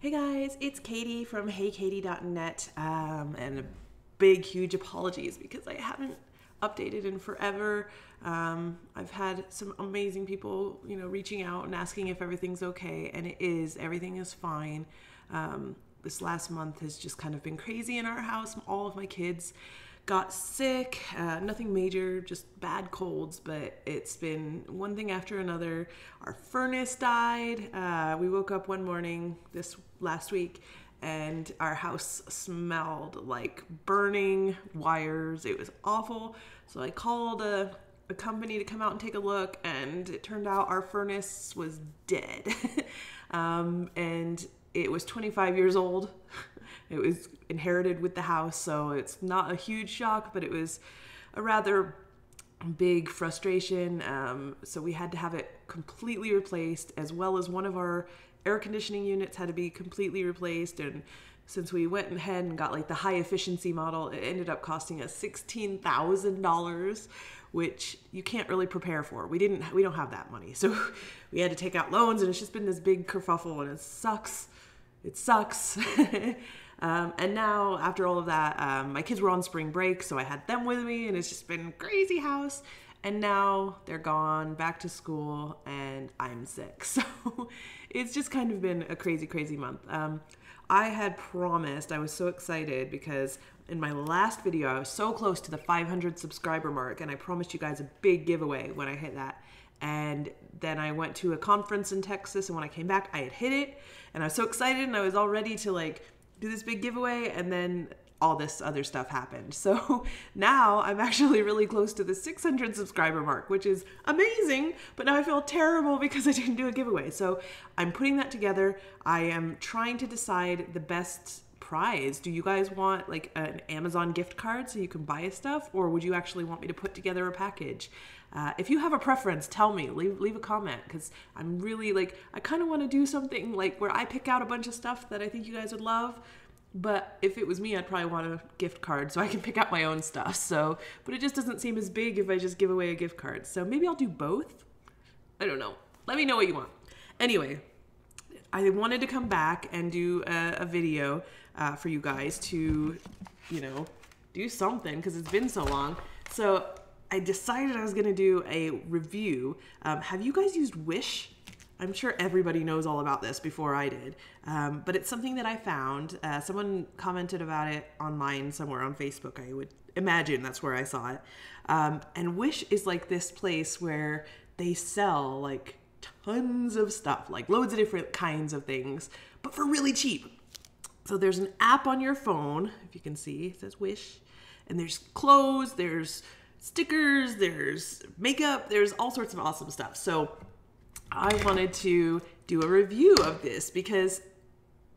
Hey guys, it's Katie from heykatie.net, and a big, huge apologies because I haven't updated in forever. I've had some amazing people, reaching out and asking if everything's okay, and it is. Everything is fine. This last month has just kind of been crazy in our house. All of my kids got sick, nothing major, just bad colds, but it's been one thing after another. Our furnace died. We woke up one morning this last week and our house smelled like burning wires. It was awful. So I called a company to come out and take a look, and it turned out our furnace was dead. And it was 25 years old. It was inherited with the house, so it's not a huge shock, but it was a rather big frustration. So we had to have it completely replaced, as well as one of our air conditioning units had to be completely replaced. And since we went ahead and got like the high efficiency model, it ended up costing us $16,000, which you can't really prepare for. We don't have that money. So we had to take out loans, and it's just been this big kerfuffle, and it sucks. It sucks. And now, after all of that, my kids were on spring break, so I had them with me, and it's just been a crazy house. And now they're gone, back to school, and I'm sick. So it's just kind of been a crazy, crazy month. I had promised, I was so excited because in my last video, I was so close to the 500 subscriber mark, and I promised you guys a big giveaway when I hit that. And then I went to a conference in Texas, and when I came back, I had hit it, and I was so excited, and I was all ready to like do this big giveaway, and then all this other stuff happened. So now I'm actually really close to the 600 subscriber mark, which is amazing, but now I feel terrible because I didn't do a giveaway. So I'm putting that together. I am trying to decide the best prize. Do you guys want like an Amazon gift card so you can buy stuff, or would you actually want me to put together a package? If you have a preference, tell me, leave a comment, because I'm really like, I kind of want to do something like where I pick out a bunch of stuff that I think you guys would love. But if it was me, I'd probably want a gift card so I can pick out my own stuff. So, but it just doesn't seem as big if I just give away a gift card. So maybe I'll do both. I don't know. Let me know what you want. Anyway, I wanted to come back and do a video for you guys to, do something because it's been so long. So I decided I was going to do a review. Have you guys used Wish? I'm sure everybody knows all about this before I did, but it's something that I found. Someone commented about it online somewhere on Facebook. I would imagine that's where I saw it. And Wish is like this place where they sell like tons of stuff, like loads of different kinds of things, but for really cheap. So there's an app on your phone, if you can see, it says Wish, and there's clothes, there's stickers, there's makeup, there's all sorts of awesome stuff. So I wanted to do a review of this because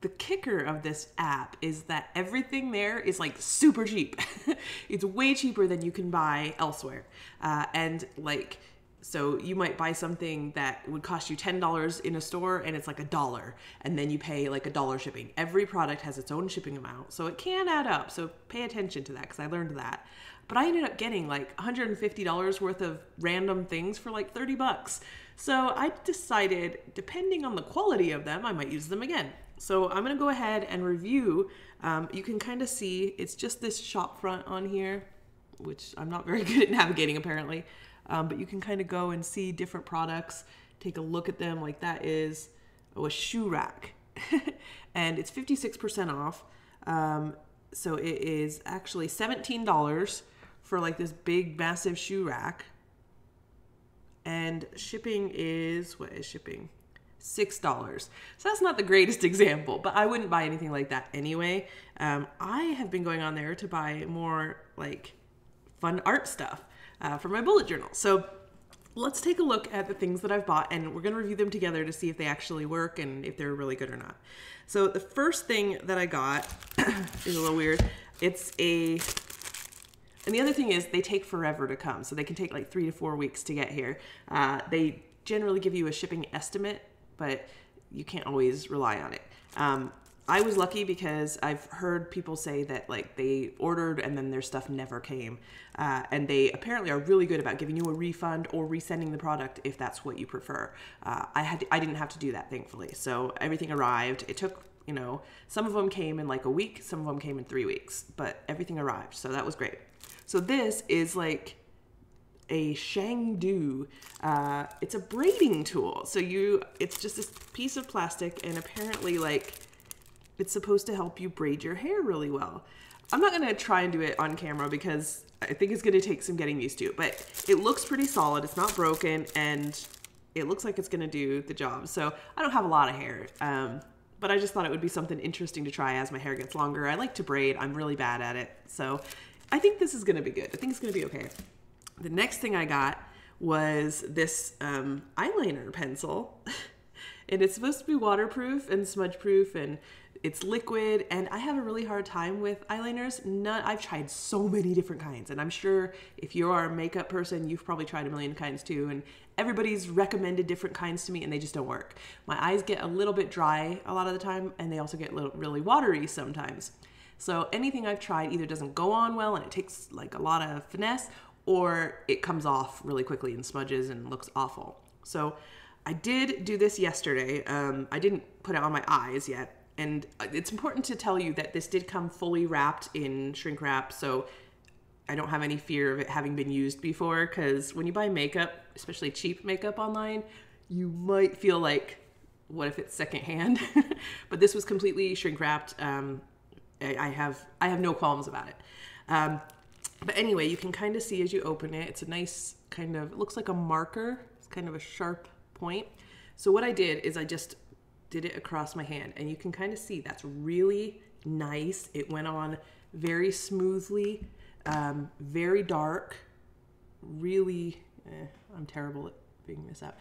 the kicker of this app is that everything there is like super cheap. It's way cheaper than you can buy elsewhere. And like, so you might buy something that would cost you $10 in a store and it's like $1, and then you pay like $1 shipping. Every product has its own shipping amount, so it can add up. So pay attention to that because I learned that. But I ended up getting like $150 worth of random things for like 30 bucks. So I decided, depending on the quality of them, I might use them again. So I'm gonna go ahead and review. You can kind of see, it's just this shop front on here, which I'm not very good at navigating apparently. But you can kind of go and see different products, take a look at them. Like that is a shoe rack and it's 56% off. So it is actually $17 for like this big massive shoe rack, and shipping is, what is shipping? $6. So that's not the greatest example, but I wouldn't buy anything like that anyway. I have been going on there to buy more like fun art stuff for my bullet journal. So let's take a look at the things that I've bought, and we're going to review them together to see if they actually work and if they're really good or not. So the first thing that I got is a little weird. And the other thing is they take forever to come. So they can take like 3 to 4 weeks to get here. They generally give you a shipping estimate, but you can't always rely on it. I was lucky because I've heard people say that like they ordered and then their stuff never came. And they apparently are really good about giving you a refund or resending the product if that's what you prefer. I didn't have to do that, thankfully. So everything arrived. It took, you know, some of them came in like a week, some of them came in 3 weeks, but everything arrived. So that was great. So this is like a Shangdu. It's a braiding tool. So it's just this piece of plastic, and apparently like it's supposed to help you braid your hair really well. I'm not gonna try and do it on camera because I think it's gonna take some getting used to, but it looks pretty solid. It's not broken, and it looks like it's gonna do the job. So I don't have a lot of hair, but I just thought it would be something interesting to try as my hair gets longer. I like to braid. I'm really bad at it. So I think this is gonna be good. I think it's gonna be okay. The next thing I got was this eyeliner pencil. And it's supposed to be waterproof and smudge proof, and it's liquid, and I have a really hard time with eyeliners. I've tried so many different kinds, and I'm sure if you are a makeup person, you've probably tried a million kinds too, and everybody's recommended different kinds to me, and they just don't work. My eyes get a little bit dry a lot of the time, and they also get really watery sometimes. So anything I've tried either doesn't go on well, and it takes like a lot of finesse, or it comes off really quickly and smudges and looks awful. So I did do this yesterday. I didn't put it on my eyes yet. And it's important to tell you that this did come fully wrapped in shrink wrap, so I don't have any fear of it having been used before, because when you buy makeup, especially cheap makeup online, you might feel like, what if it's secondhand? But this was completely shrink wrapped. I have no qualms about it. But anyway, you can kind of see as you open it, it's a nice kind of, it looks like a marker. It's kind of a sharp point. So what I did is I just did it across my hand, and you can kind of see that's really nice. It went on very smoothly, very dark, really, I'm terrible at figuring this out.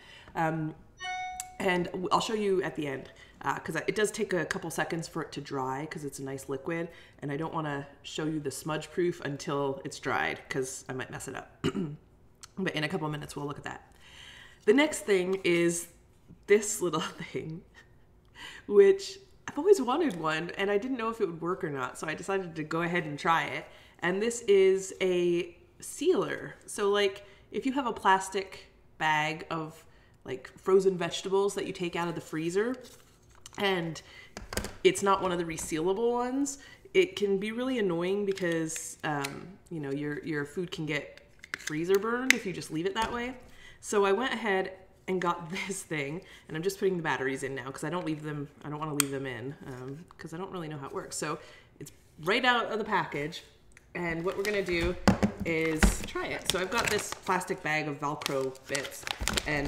And I'll show you at the end, because it does take a couple seconds for it to dry because it's a nice liquid, and I don't want to show you the smudge proof until it's dried because I might mess it up. But in a couple minutes, we'll look at that. The next thing is this little thing, which I've always wanted one, and I didn't know if it would work or not, so I decided to go ahead and try it. And this is a sealer. So like if you have a plastic bag of like frozen vegetables that you take out of the freezer, and it's not one of the resealable ones, it can be really annoying because you know, your food can get freezer burned if you just leave it that way. So I went ahead and got this thing, and I'm just putting the batteries in now because I don't want to leave them in because I don't really know how it works. So it's right out of the package, and what we're gonna do is try it. So I've got this plastic bag of Velcro bits, and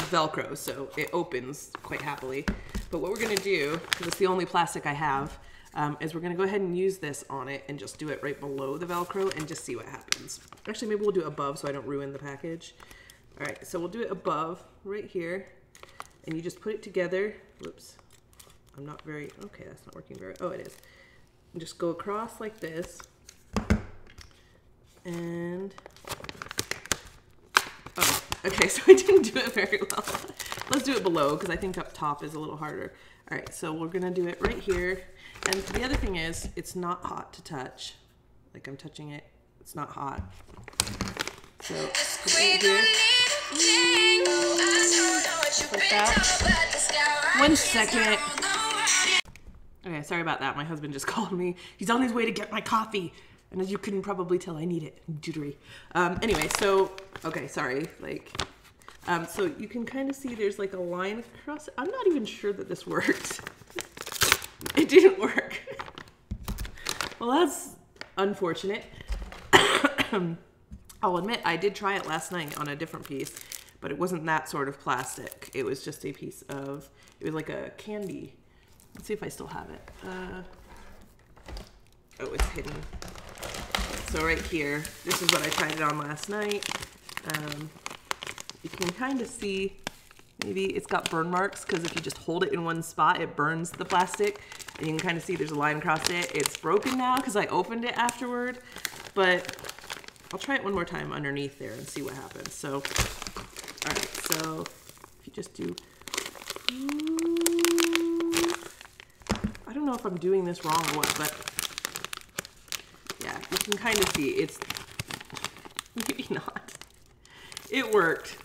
Velcro, so it opens quite happily. But what we're gonna do, because it's the only plastic I have, is we're gonna go ahead and use this on it and just do it right below the Velcro and just see what happens. Actually, maybe we'll do it above so I don't ruin the package. All right, so we'll do it above, right here, and you just put it together. Whoops, I'm not very, okay, that's not working very, oh, it is. And just go across like this, and, oh, okay, so I didn't do it very well. Let's do it below, because I think up top is a little harder. All right, so we're gonna do it right here, and the other thing is, it's not hot to touch. Like I'm touching it, it's not hot. So, put it right here. Like that. 1 second. Okay, sorry about that. My husband just called me. He's on his way to get my coffee. And as you can probably tell, I need it. I'm jittery. Anyway, so, okay, sorry. Like, so you can kind of see there's like a line across it. I'm not even sure that this worked. It didn't work. Well, that's unfortunate. I'll admit, I did try it last night on a different piece, but it wasn't that sort of plastic. It was just a piece of, it was like a candy. Let's see if I still have it. Oh, it's hidden. So right here, this is what I tried it on last night. You can kind of see, maybe it's got burn marks, because if you just hold it in one spot, it burns the plastic. And you can kind of see there's a line across it. It's broken now because I opened it afterward, but I'll try it one more time underneath there and see what happens. So, all right, so if you just do, I don't know if I'm doing this wrong or what, but yeah, you can kind of see it's, maybe not. It worked.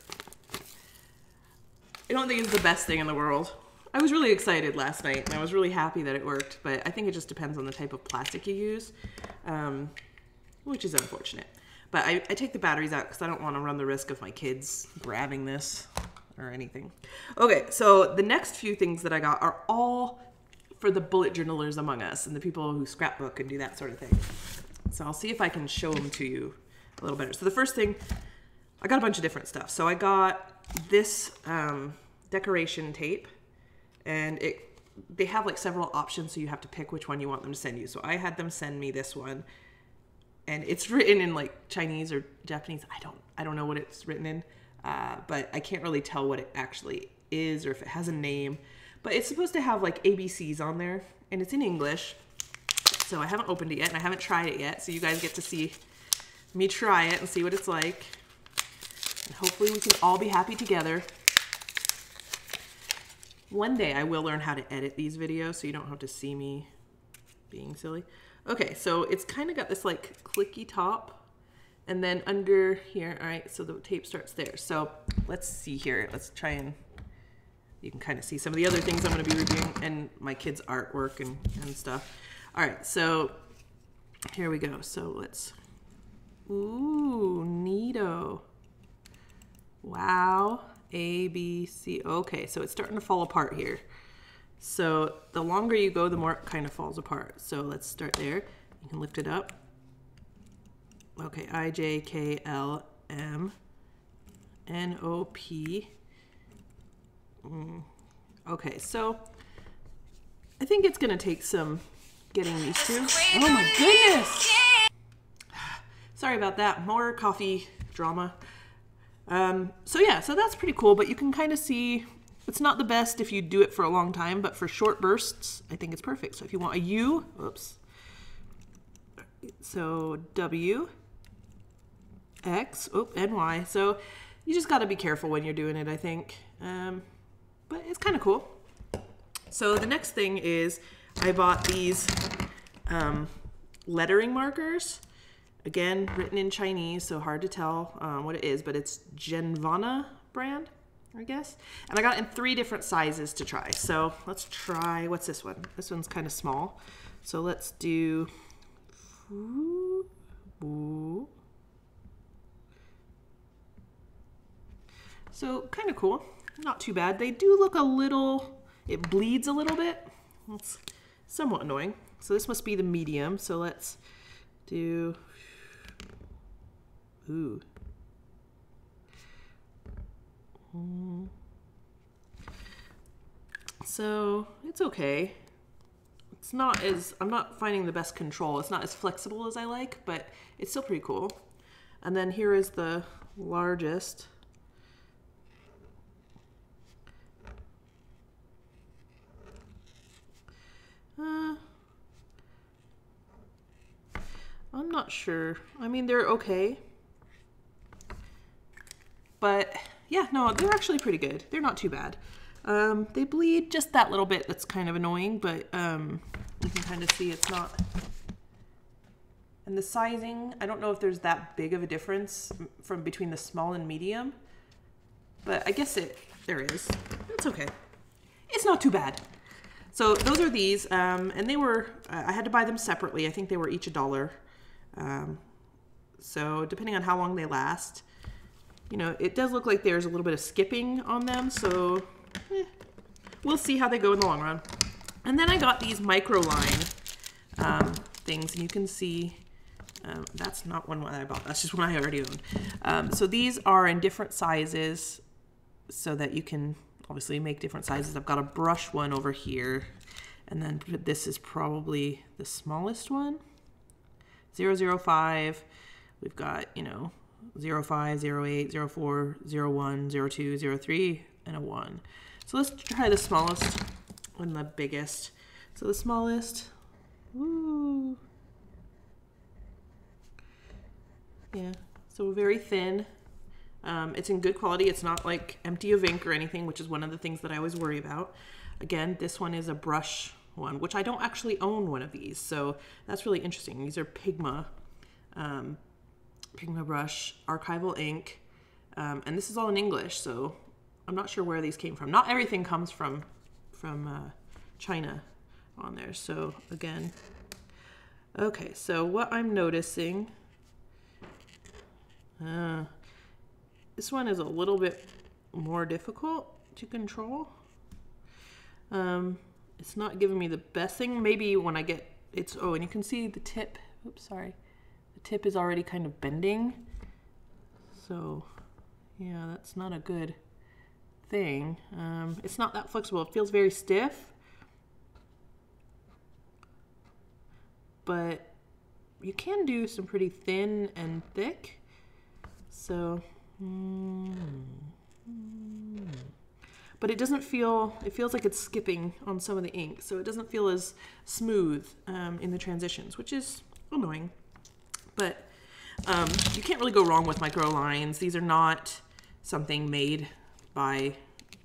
I don't think it's the best thing in the world. I was really excited last night and I was really happy that it worked, but I think it just depends on the type of plastic you use, which is unfortunate. But I take the batteries out because I don't want to run the risk of my kids grabbing this or anything. Okay, so the next few things that I got are all for the bullet journalers among us and the people who scrapbook and do that sort of thing. So I'll see if I can show them to you a little better. So the first thing, I got a bunch of different stuff. So I got this decoration tape, and they have like several options, so you have to pick which one you want them to send you. So I had them send me this one, and it's written in like Chinese or Japanese. I don't know what it's written in, but I can't really tell what it actually is or if it has a name. But it's supposed to have like ABCs on there, and it's in English. So I haven't opened it yet, and I haven't tried it yet. So you guys get to see me try it and see what it's like. And hopefully we can all be happy together. One day I will learn how to edit these videos so you don't have to see me being silly. Okay, so it's kind of got this like clicky top, and then under here, all right, so the tape starts there. So let's see here. Let's try and, you can kind of see some of the other things I'm going to be reviewing and my kids' artwork and stuff. All right, so here we go. So let's, ooh, neato. Wow. A, B, C. Okay, so it's starting to fall apart here. So the longer you go, the more it kind of falls apart. So let's start there. You can lift it up. Okay, I, J, K, L, M, N, O, P. Okay, so I think it's gonna take some getting used to. Oh my goodness! Sorry about that, more coffee drama. So yeah, so that's pretty cool, but you can kind of see it's not the best if you do it for a long time, but for short bursts, I think it's perfect. So if you want a U, oops. So W, X, oh, and Y. So you just got to be careful when you're doing it, I think. But it's kind of cool. So the next thing is I bought these lettering markers. Again, written in Chinese, so hard to tell what it is, but it's Genvana brand, I guess. And I got it in 3 different sizes to try. So let's try, what's this one? This one's kind of small. So let's do, so kind of cool, not too bad. They do look a little, it bleeds a little bit. It's somewhat annoying. So this must be the medium. So let's do, ooh. So it's okay. It's not as, I'm not finding the best control. It's not as flexible as I like, but it's still pretty cool. And then here is the largest. I'm not sure. I mean, they're okay. But yeah, no, they're actually pretty good. They're not too bad. They bleed just that little bit. That's kind of annoying, but you can kind of see it's not. And the sizing, I don't know if there's that big of a difference from between the small and medium, but I guess there is. It's okay. It's not too bad. So those are these, and they were, I had to buy them separately. I think they were each $1. So depending on how long they last, you know, it does look like there's a little bit of skipping on them, so we'll see how they go in the long run. And then I got these microline things, and you can see that's not one I bought. That's just one I already owned. So these are in different sizes so that you can obviously make different sizes. I've got a brush one over here, and then this is probably the smallest one. 005. We've got, you know, 05, 08, 04, 01, 02, 03, and a 1. So let's try the smallest and the biggest. So the smallest, woo. Yeah, so very thin. It's in good quality. It's not like empty of ink or anything, which is one of the things that I always worry about. Again, this one is a brush one, which I don't actually own one of these. So that's really interesting. These are Pigma, Pigma brush, archival ink. And this is all in English. So I'm not sure where these came from. Not everything comes from from China on there. So again, okay, so what I'm noticing, this one is a little bit more difficult to control. It's not giving me the best thing. Maybe when I get, and you can see the tip, oops, sorry. The tip is already kind of bending. So yeah, that's not a good thing. It's not that flexible. It feels very stiff, but you can do some pretty thin and thick. So, but it doesn't feel, it feels like it's skipping on some of the ink. So it doesn't feel as smooth in the transitions, which is annoying. But you can't really go wrong with micro lines. These are not something made by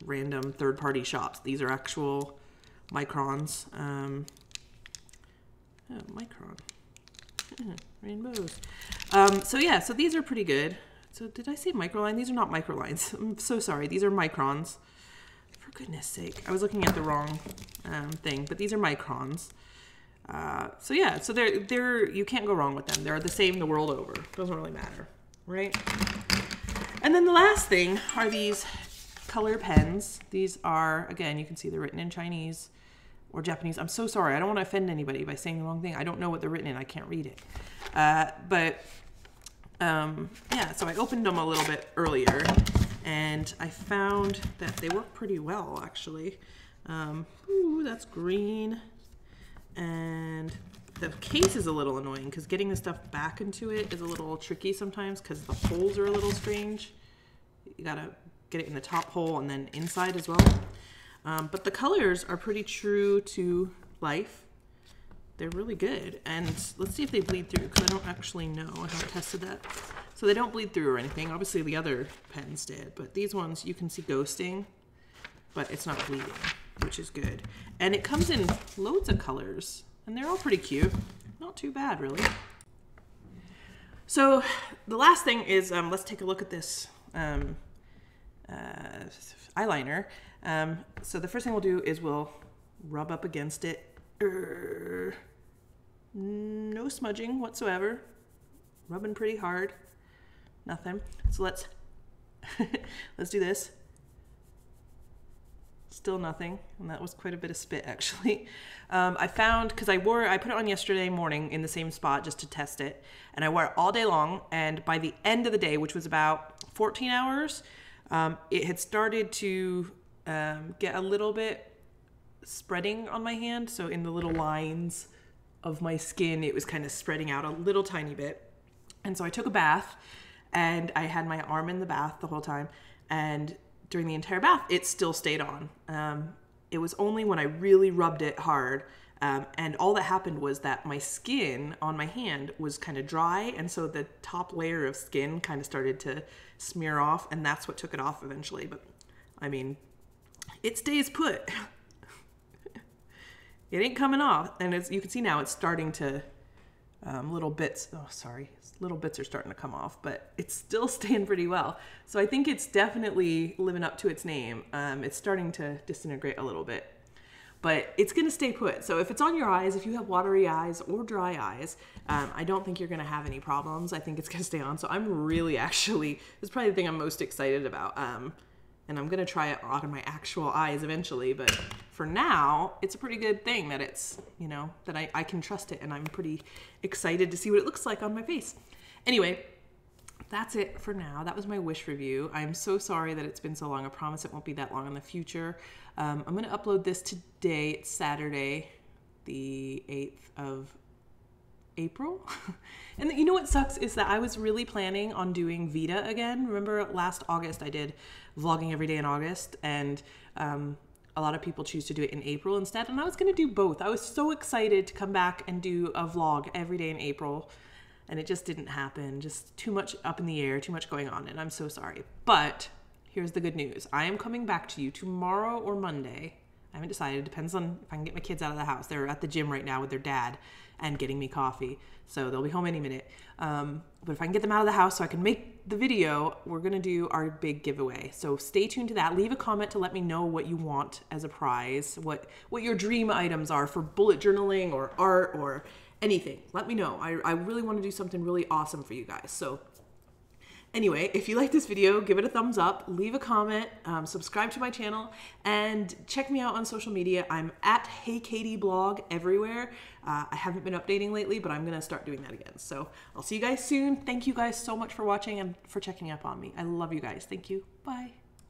random third-party shops. These are actual microns. Micron. Rainbows. So yeah, so these are pretty good. So did I say microline? These are not microlines. I'm so sorry. These are microns. For goodness sake. I was looking at the wrong thing, but these are microns. So yeah, so they're you can't go wrong with them. They're the same the world over. Doesn't really matter, right? And then the last thing are these color pens. These are, again, you can see they're written in Chinese or Japanese. I'm so sorry. I don't want to offend anybody by saying the wrong thing. I don't know what they're written in. I can't read it. Yeah, so I opened them a little bit earlier and I found that they work pretty well, actually. Ooh, that's green. And the case is a little annoying because getting the stuff back into it is a little tricky sometimes because the holes are a little strange. You gotta get it in the top hole and then inside as well. But the colors are pretty true to life. They're really good. And let's see if they bleed through because I don't actually know. I haven't tested that. So they don't bleed through or anything. Obviously the other pens did, but these ones you can see ghosting, but it's not bleeding, which is good. And it comes in loads of colors and they're all pretty cute. Not too bad, really. So the last thing is, let's take a look at this eyeliner. So the first thing we'll do is we'll rub up against it. No smudging whatsoever. Rubbing pretty hard. Nothing. So let's do this. Still nothing, and that was quite a bit of spit actually. I found, because I put it on yesterday morning in the same spot just to test it, and I wore it all day long, and by the end of the day, which was about 14 hours, it had started to get a little bit spreading on my hand. So in the little lines of my skin, it was kind of spreading out a little tiny bit. And so I took a bath and I had my arm in the bath the whole time, and during the entire bath, it still stayed on. It was only when I really rubbed it hard, and all that happened was that my skin on my hand was kind of dry, and so the top layer of skin kind of started to smear off, and that's what took it off eventually. But I mean, it stays put. It ain't coming off, and as you can see now, it's starting to, little bits are starting to come off, but it's still staying pretty well. So I think it's definitely living up to its name. It's starting to disintegrate a little bit, but it's gonna stay put. So if it's on your eyes, if you have watery eyes or dry eyes, I don't think you're gonna have any problems. I think it's gonna stay on. So I'm really actually, this is probably the thing I'm most excited about. And I'm gonna try it on my actual eyes eventually, but for now, it's a pretty good thing that it's, you know, that I can trust it, and I'm pretty excited to see what it looks like on my face. Anyway, that's it for now. That was my wish review. I'm so sorry that it's been so long. I promise it won't be that long in the future. I'm gonna upload this today. It's Saturday, the 8th of April. And you know what sucks is that I was really planning on doing Vita again. Remember last August I did vlogging every day in August, and a lot of people choose to do it in April instead, and I was gonna do both. I was so excited to come back and do a vlog every day in April, and it just didn't happen. Just too much up in the air, too much going on, and I'm so sorry. But here's the good news. I am coming back to you tomorrow or Monday. I haven't decided. It depends on if I can get my kids out of the house. They're at the gym right now with their dad and getting me coffee. So they'll be home any minute. But if I can get them out of the house so I can make the video, we're going to do our big giveaway. So stay tuned to that. Leave a comment to let me know what you want as a prize, what your dream items are for bullet journaling or art or anything. Let me know. I really want to do something really awesome for you guys. So anyway, if you like this video, give it a thumbs up, leave a comment, subscribe to my channel, and check me out on social media. I'm at Hey Katie Blog everywhere. I haven't been updating lately, but I'm going to start doing that again. So I'll see you guys soon. Thank you guys so much for watching and for checking up on me. I love you guys. Thank you. Bye.